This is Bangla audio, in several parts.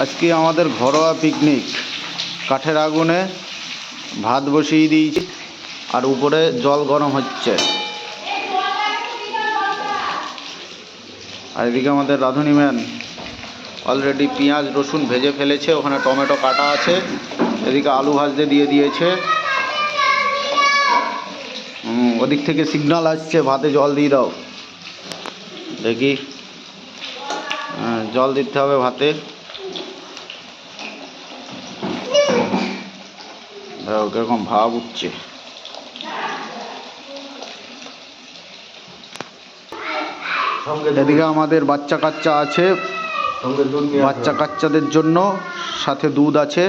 আজকে আমাদের ঘরোয়া পিকনিক। কাঠের আগুনে ভাত বসিয়ে দিয়েছি আর উপরে জল গরম হচ্ছে। আর এদিকে আমাদের রাঁধুনি ম্যান অলরেডি পেঁয়াজ রসুন ভেজে ফেলেছে, ওখানে টমেটো কাটা আছে, এদিকে আলু ভাজতে দিয়ে দিয়েছে। ওদিক থেকে সিগন্যাল আসছে ভাতে জল দিয়ে দাও। দেখি, জল দিতে হবে ভাতে। কিরকম ভাব উঠছে। এদিকে আমাদের বাচ্চা কাচ্চা আছে, বাচ্চা কাচ্চাদের জন্য সাথে দুধ আছে।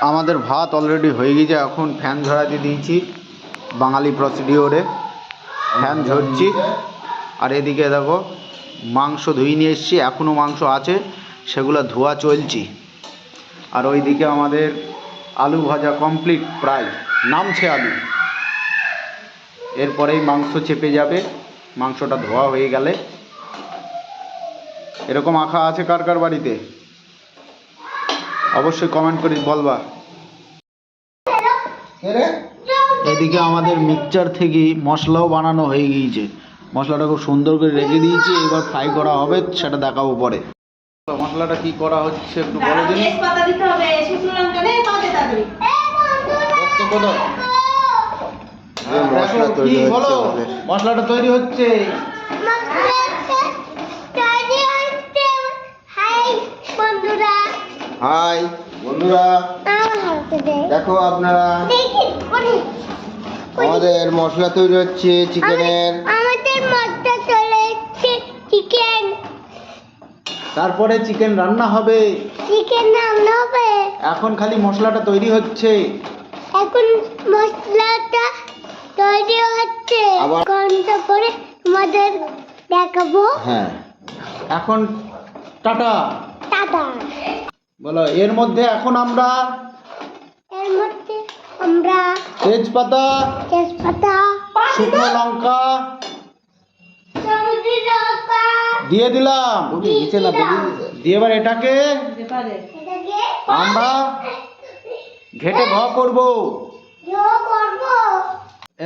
আমাদের ভাত অলরেডি হয়ে গেছে, এখন ফ্যান ঝরাতে দিয়েছি বাঙালি প্রসিডিওরে, ফ্যান ঝরছি। আর এদিকে দেখো মাংস ধুয়ে নিয়ে এসেছি, এখনও মাংস আছে, সেগুলো ধোয়া চলছি। আর ওইদিকে আমাদের আলু ভাজা কমপ্লিট, প্রায় নামছে আলু, এরপরেই মাংস চেপে যাবে। মাংসটা ধোয়া হয়ে গেলে। এরকম আঁকা আছে কার কার বাড়িতে অবশ্যই কমেন্ট করে বলবা। এদিকে আমাদের মিক্সচার থেকে মশলাও বানানো হয়ে গিয়েছে, মশলাটা খুব সুন্দর করে রেখে দিয়েছি, এবার ফ্রাই করা হবে, সেটা দেখাবো পরে। মশলাটা কি করা হচ্ছে একটু বলে দিন। মশলাটা তৈরি হচ্ছে। হাই বন্ধুরা, দেখো আপনারা আমাদের মশলা তৈরি হচ্ছে চিকেনের। তারপরে চিকেন রান্না হবে। এখন খালি মশলাটা তৈরি হচ্ছে। আবার পরে তোমাদের দেখাবো। হ্যাঁ, এখন টাটা টাটা বলো। এর মধ্যে এখন আমরা তেজপাতা শুকনো লঙ্কা দিয়ে দিলাম, দিয়ে এবার এটাকে আমরা ঘেটে ঘ করব।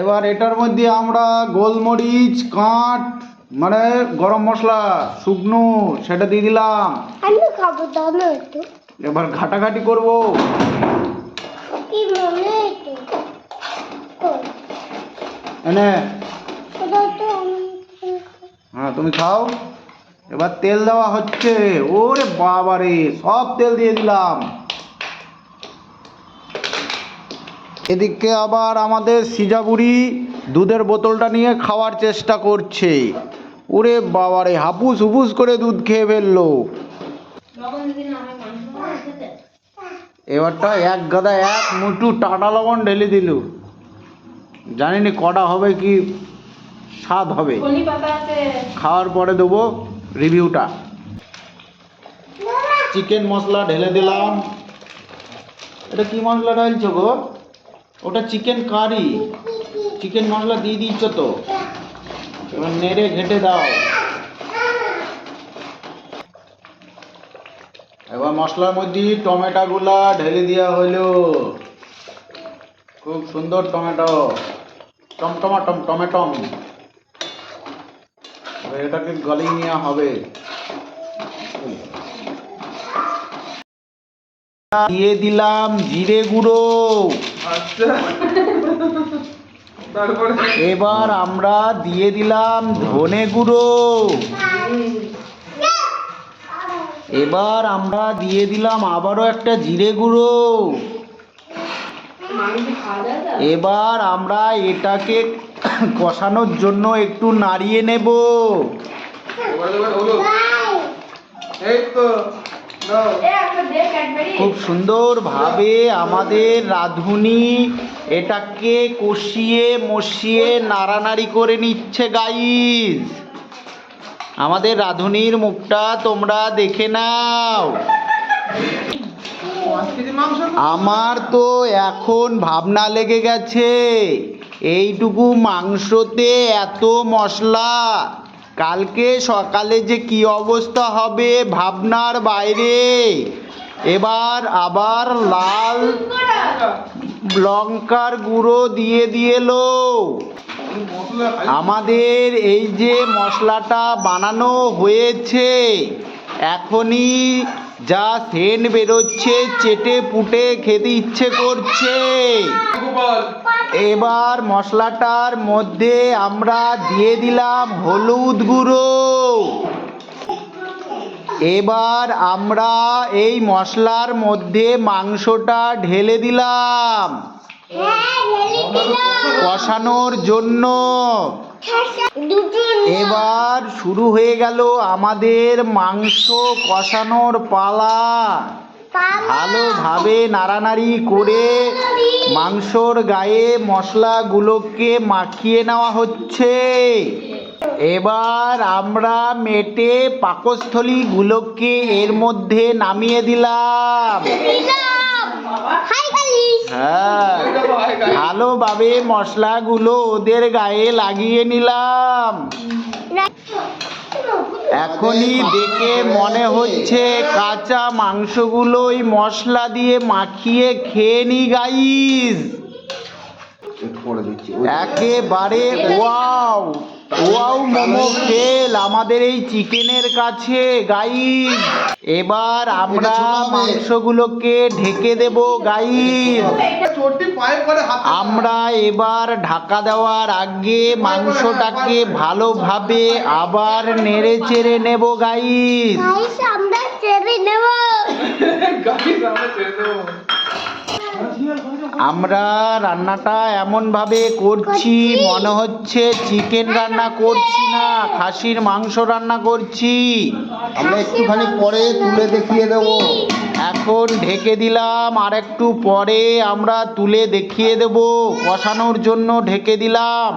এবার এটার মধ্যে আমরা গোলমরিচ কাঠ মানে গরম মশলা শুকনো সেটা দিয়ে দিলাম। এবার ঘাটাঘাটি করব। এনে হ্যাঁ তুমি খাও। এবার তেল দেওয়া হচ্ছে। ওরে বাবারে, সব তেল দিয়ে দিলাম। এদিকে আবার আমাদের সিজাবুড়ি দুধের বোতলটা নিয়ে খাওয়ার চেষ্টা করছে। ওরে বাবারে, হাপুস হুপুস করে দুধ খেয়ে ফেললো। এবারটা এক গাদা এক মুঠু টাটা লবণ ঢেলে দিল। জানিনি কটা হবে, কি স্বাদ হবে, খাওয়ার পরে দেবো রিভিউটা। চিকেন মশলা ঢেলে দিলাম। এটা কি মশলা ঢালছো গো? ওটা চিকেন কারি, চিকেন মশলা দিয়ে দিচ্ছ তো। এবার নেড়ে ঘেটে দাও। এবার মশলার মধ্যে টমেটোগুলা ঢেলে দেওয়া হলো। খুব সুন্দর টমেটো, টমটমাটম টমেটম। এটাকে গলিয়ে নেওয়া হবে। দিয়ে দিলাম জিরে গুঁড়ো। এবার আমরা দিয়ে দিলাম ধনে গুঁড়ো। এবার আমরা দিয়ে দিলাম আবারও একটা জিরে গুঁড়ো। এবার আমরা এটাকে কষানোর জন্য একটু নাড়িয়ে নেব। খুব সুন্দরভাবে আমাদের রাঁধুনি এটাকে কষিয়ে মশিয়ে নাড়ানাড়ি করে নিচ্ছে গাইস। আমাদের রাঁধুনির মুখটা তোমরা দেখে নাও। আমার তো এখন ভাবনা লেগে গেছে, এইটুকু মাংসতে এত মশলা, কালকে সকালে যে কি অবস্থা হবে ভাবনার বাইরে। এবার আবার লাল লঙ্কার গুঁড়ো দিয়ে দিয়েলো। আমাদের এই যে মশলাটা বানানো হয়েছে, এখনই যা সেন্ট বেরোচ্ছে, চেটে পুটে খেতে ইচ্ছে করছে। এবার মশলাটার মধ্যে আমরা দিয়ে দিলাম হলুদ গুঁড়ো। এবার আমরা এই মশলার মধ্যে মাংসটা ঢেলে দিলাম কষানোর জন্য। এবার শুরু হয়ে গেল আমাদের মাংস কষানোর পালা। ভালোভাবে নাড়ানাড়ি করে মাংসর গায়ে মশলাগুলোকে মাখিয়ে নেওয়া হচ্ছে। এবার আমরা মেটে পাকস্থলীগুলোকে এর মধ্যে নামিয়ে দিলাম। হ্যাঁ, ভালোভাবে মশলাগুলো ওদের গায়ে লাগিয়ে নিলাম। এখনই দেখে মনে হচ্ছে কাঁচা মাংসগুলোই মশলা দিয়ে মাখিয়ে খেয়ে নি গাইস। একেবারে ওয়াও ওয়াও মোমো ফেল আমাদের এই চিকেনের কাছে গাইস। এবার আমরা মাংসগুলোকে ঢেকে দেব গাইস। আমরা এবার ঢাকা দেওয়ার আগে মাংসটাকে ভালোভাবে আবার নেড়ে চেড়ে নেব গাইস। আমরা চেড়ে নেব। আমরা রান্নাটা এমন ভাবে করছি মনে হচ্ছে চিকেন রান্না করছি না, খাসির মাংস রান্না করছি। আমরা একটুখানি পরে তুলে দেখিয়ে দেব। এখন ঢেকে দিলাম, আর একটু পরে আমরা তুলে দেখিয়ে দেব। কষানোর জন্য ঢেকে দিলাম।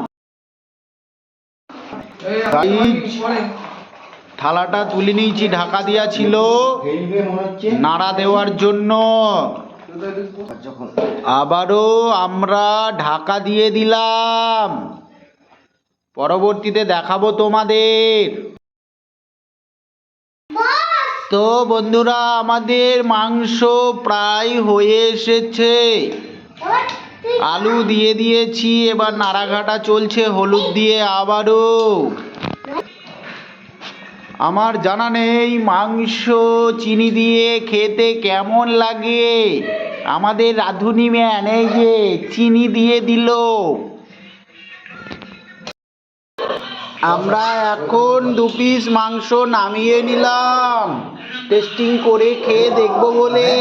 থালাটা তুলে নিয়েছি, ঢাকা দেওয়া ছিল নাড়া দেওয়ার জন্য। আবারও আমরা ঢাকা দিয়ে দিলাম। পরবর্তীতে দেখাবো তোমাদের। তো বন্ধুরা, আমাদের মাংস প্রায় হয়ে এসেছে। আলু দিয়ে দিয়েছি, এবার নাড়াঘাটা চলছে হলুদ দিয়ে আবারও। আমার জানা নেই মাংস চিনি দিয়ে খেতে কেমন লাগে। আমাদের রাঁধুনি ম্যান এই যে চিনি দিয়ে দিল। আমরা এখন 2 পিস মাংস নামিয়ে নিলাম টেস্টিং করে খেয়ে দেখবো বলে।